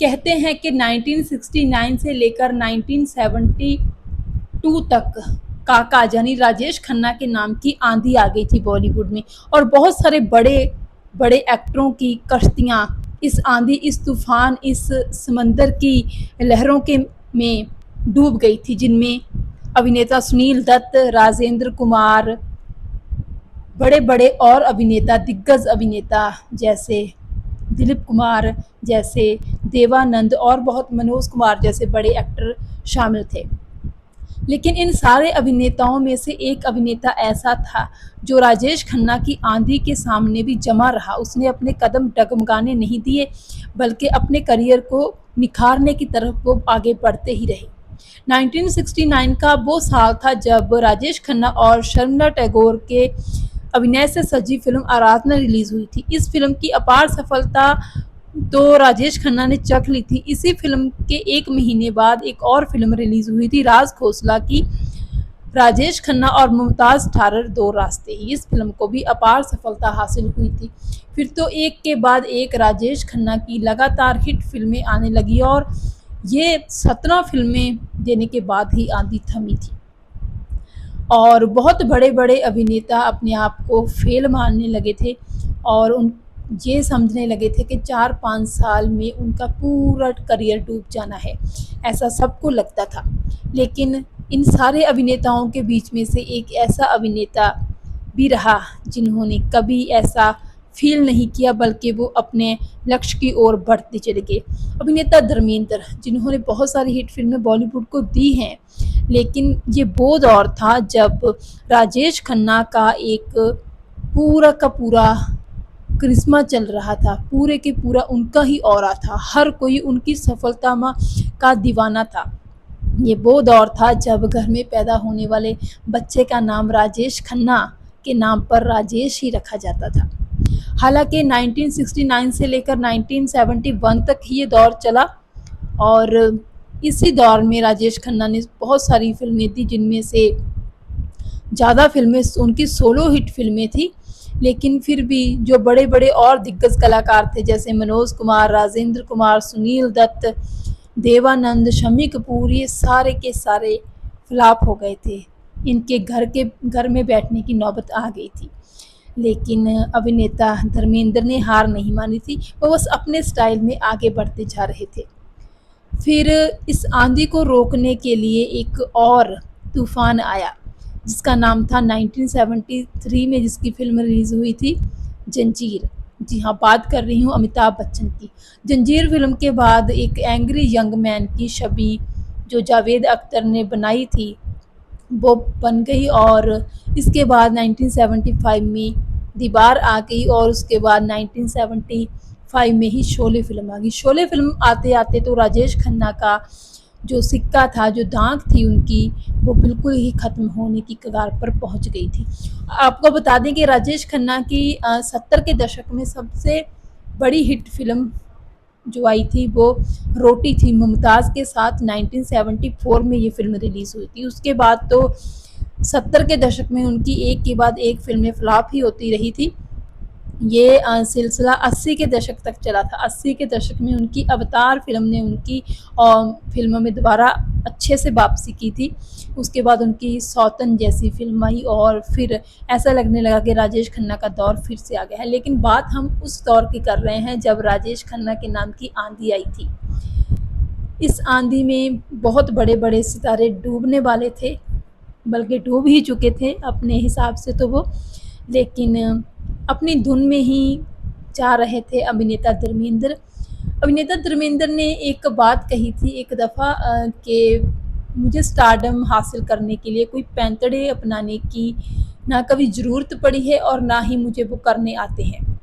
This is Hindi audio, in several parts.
कहते हैं कि 1969 से लेकर 1972 तक काका यानी राजेश खन्ना के नाम की आंधी आ गई थी बॉलीवुड में, और बहुत सारे बड़े बड़े एक्टरों की कश्तियाँ इस आंधी, इस तूफान, इस समंदर की लहरों के में डूब गई थी, जिनमें अभिनेता सुनील दत्त, राजेंद्र कुमार, बड़े बड़े और अभिनेता, दिग्गज अभिनेता जैसे दिलीप कुमार जैसे, देवानंद और बहुत मनोज कुमार जैसे बड़े एक्टर शामिल थे। लेकिन इन सारे अभिनेताओं में से एक अभिनेता ऐसा था जो राजेश खन्ना की आंधी के सामने भी जमा रहा। उसने अपने कदम डगमगाने नहीं दिए, बल्कि अपने करियर को निखारने की तरफ वो आगे बढ़ते ही रहे। 1969 का वो साल था जब राजेश खन्ना और शर्मिला टैगोर के अभिनय से सजी फिल्म आराधना रिलीज हुई थी। इस फिल्म की अपार सफलता तो राजेश खन्ना ने चख ली थी। इसी फिल्म के एक महीने बाद एक और फिल्म रिलीज हुई थी राज खोसला की, राजेश खन्ना और मुमताज ठारर दो रास्ते। इस फिल्म को भी अपार सफलता हासिल हुई थी। फिर तो एक के बाद एक राजेश खन्ना की लगातार हिट फिल्में आने लगी और ये 17 फिल्में देने के बाद ही आंधी थमी थी, और बहुत बड़े बड़े अभिनेता अपने आप को फेल मानने लगे थे और उन ये समझने लगे थे कि 4-5 साल में उनका पूरा करियर डूब जाना है, ऐसा सबको लगता था। लेकिन इन सारे अभिनेताओं के बीच में से एक ऐसा अभिनेता भी रहा जिन्होंने कभी ऐसा फील नहीं किया, बल्कि वो अपने लक्ष्य की ओर बढ़ते चले गए। अभिनेता धर्मेंद्र, जिन्होंने बहुत सारी हिट फिल्में बॉलीवुड को दी हैं, लेकिन ये वो दौर था जब राजेश खन्ना का एक पूरा का पूरा करिश्मा चल रहा था, पूरे के पूरा उनका ही ऑरा था, हर कोई उनकी सफलता का दीवाना था। ये वो दौर था जब घर में पैदा होने वाले बच्चे का नाम राजेश खन्ना के नाम पर राजेश ही रखा जाता था। हालांकि 1969 से लेकर 1971 तक ये दौर चला, और इसी दौर में राजेश खन्ना ने बहुत सारी फिल्में दी, जिनमें से ज़्यादा फिल्में उनकी सोलो हिट फिल्में थी। लेकिन फिर भी जो बड़े बड़े और दिग्गज कलाकार थे जैसे मनोज कुमार, राजेंद्र कुमार, सुनील दत्त, देवानंद, शम्मी कपूर, ये सारे के सारे फ्लॉप हो गए थे। इनके घर में बैठने की नौबत आ गई थी। लेकिन अभिनेता धर्मेंद्र ने हार नहीं मानी थी, वो बस अपने स्टाइल में आगे बढ़ते जा रहे थे। फिर इस आंधी को रोकने के लिए एक और तूफान आया, जिसका नाम था 1973 में जिसकी फिल्म रिलीज़ हुई थी, जंजीर। जी हाँ, बात कर रही हूँ अमिताभ बच्चन की। जंजीर फिल्म के बाद एक एंग्री यंग मैन की छवि जो जावेद अख्तर ने बनाई थी, वो बन गई, और इसके बाद 1975 में दीवार आ गई, और उसके बाद 1975 में ही शोले फिल्म आ गई। शोले फिल्म आते आते तो राजेश खन्ना का जो सिक्का था, जो दांव थी उनकी, वो बिल्कुल ही ख़त्म होने की कगार पर पहुंच गई थी। आपको बता दें कि राजेश खन्ना की 70 के दशक में सबसे बड़ी हिट फिल्म जो आई थी वो रोटी थी, मुमताज़ के साथ 1974 में ये फिल्म रिलीज़ हुई थी। उसके बाद तो 70 के दशक में उनकी एक के बाद एक फिल्में फ्लॉप ही होती रही थी। ये सिलसिला 80 के दशक तक चला था। 80 के दशक में उनकी अवतार फिल्म ने उनकी फिल्मों में दोबारा अच्छे से वापसी की थी। उसके बाद उनकी सौतन जैसी फिल्म आई, और फिर ऐसा लगने लगा कि राजेश खन्ना का दौर फिर से आ गया है। लेकिन बात हम उस दौर की कर रहे हैं जब राजेश खन्ना के नाम की आंधी आई थी। इस आंधी में बहुत बड़े बड़े सितारे डूबने वाले थे, बल्कि डूब ही चुके थे अपने हिसाब से तो वो, लेकिन अपनी धुन में ही जा रहे थे अभिनेता धर्मेंद्र। अभिनेता धर्मेंद्र ने एक बात कही थी एक दफ़ा कि मुझे स्टारडम हासिल करने के लिए कोई पैंतड़े अपनाने की ना कभी ज़रूरत पड़ी है और ना ही मुझे वो करने आते हैं।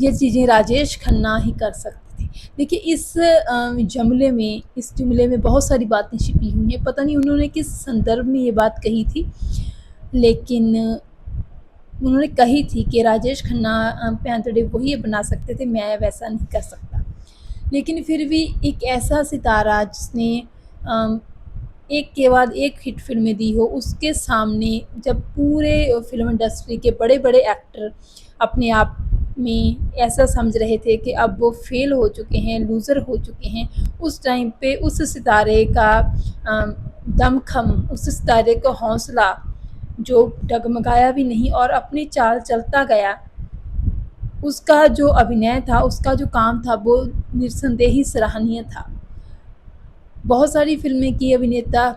ये चीज़ें राजेश खन्ना ही कर सकते थे। देखिए इस जुमले में बहुत सारी बातें छिपी हुई हैं। पता नहीं उन्होंने किस संदर्भ में ये बात कही थी, लेकिन उन्होंने कही थी कि राजेश खन्ना पैंतड़े वही अपना सकते थे, मैं वैसा नहीं कर सकता। लेकिन फिर भी एक ऐसा सितारा जिसने एक के बाद एक हिट फिल्में दी हो, उसके सामने जब पूरे फिल्म इंडस्ट्री के बड़े बड़े एक्टर अपने आप में ऐसा समझ रहे थे कि अब वो फेल हो चुके हैं, लूज़र हो चुके हैं, उस टाइम पे उस सितारे का दमखम, उस सितारे का हौसला जो डगमगाया भी नहीं और अपनी चाल चलता गया, उसका जो अभिनय था, उसका जो काम था, वो निस्संदेह ही सराहनीय था। बहुत सारी फ़िल्में की अभिनेता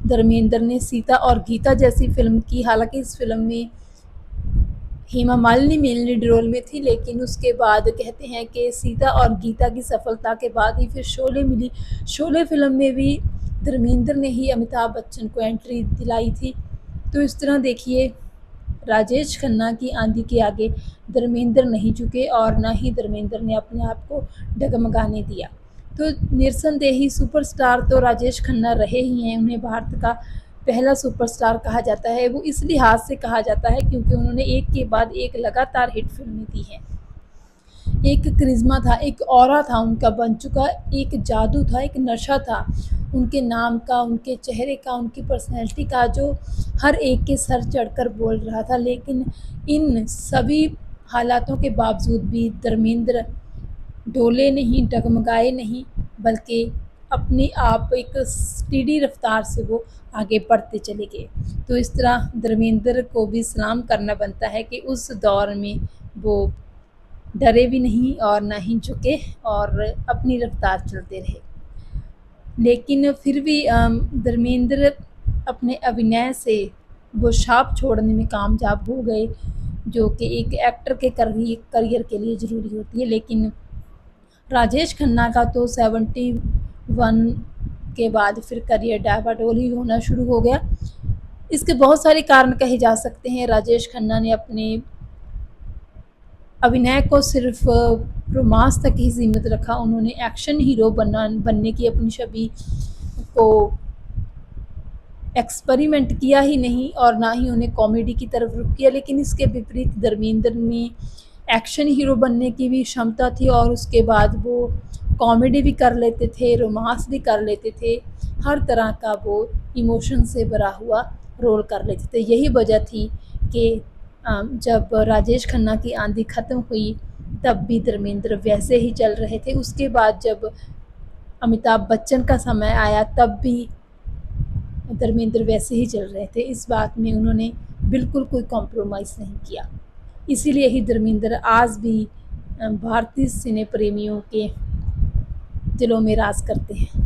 धर्मेंद्र ने, सीता और गीता जैसी फ़िल्म की, हालाँकि इस फ़िल्म में Hema Malini main lead role में थी, लेकिन उसके बाद कहते हैं कि सीता और गीता की सफलता के बाद ही फिर शोले मिली। शोले फ़िल्म में भी धर्मेंद्र ने ही अमिताभ बच्चन को एंट्री दिलाई थी। तो इस तरह देखिए, राजेश खन्ना की आंधी के आगे धर्मेंद्र नहीं झुके और ना ही धर्मेंद्र ने अपने आप को डगमगाने दिया। तो निस्संदेही सुपरस्टार तो राजेश खन्ना रहे ही हैं। उन्हें भारत का पहला सुपरस्टार कहा जाता है। वो इस लिहाज से कहा जाता है क्योंकि उन्होंने एक के बाद एक लगातार हिट फिल्में दी हैं। एक करिश्मा था, एक ऑरा था उनका बन चुका, एक जादू था, एक नशा था उनके नाम का, उनके चेहरे का, उनकी पर्सनैलिटी का, जो हर एक के सर चढ़कर बोल रहा था। लेकिन इन सभी हालातों के बावजूद भी धर्मेंद्र डोले नहीं, डगमगाए नहीं, बल्कि अपने आप एक स्टीडी रफ्तार से वो आगे बढ़ते चले गए। तो इस तरह धर्मेंद्र को भी सलाम करना बनता है कि उस दौर में वो डरे भी नहीं और ना ही झुके और अपनी रफ्तार चलते रहे। लेकिन फिर भी धर्मेंद्र अपने अभिनय से वो छाप छोड़ने में कामयाब हो गए, जो कि एक एक्टर के करियर के लिए ज़रूरी होती है। लेकिन राजेश खन्ना का तो 71 के बाद फिर करियर डावाडोल ही होना शुरू हो गया। इसके बहुत सारे कारण कहे जा सकते हैं। राजेश खन्ना ने अपने अभिनय को सिर्फ रोमांस तक ही सीमित रखा। उन्होंने एक्शन हीरो बनने की अपनी छवि को एक्सपेरिमेंट किया ही नहीं और ना ही उन्हें कॉमेडी की तरफ रुख किया। लेकिन इसके विपरीत धर्मेंद्र में एक्शन हीरो बनने की भी क्षमता थी और उसके बाद वो कॉमेडी भी कर लेते थे, रोमांस भी कर लेते थे, हर तरह का वो इमोशन से भरा हुआ रोल कर लेते थे। यही वजह थी कि जब राजेश खन्ना की आंधी ख़त्म हुई तब भी धर्मेंद्र वैसे ही चल रहे थे। उसके बाद जब अमिताभ बच्चन का समय आया तब भी धर्मेंद्र वैसे ही चल रहे थे। इस बात में उन्होंने बिल्कुल कोई कॉम्प्रोमाइज़ नहीं किया। इसीलिए ही धर्मेंद्र आज भी भारतीय सिने प्रेमियों के दिलों में राज करते हैं।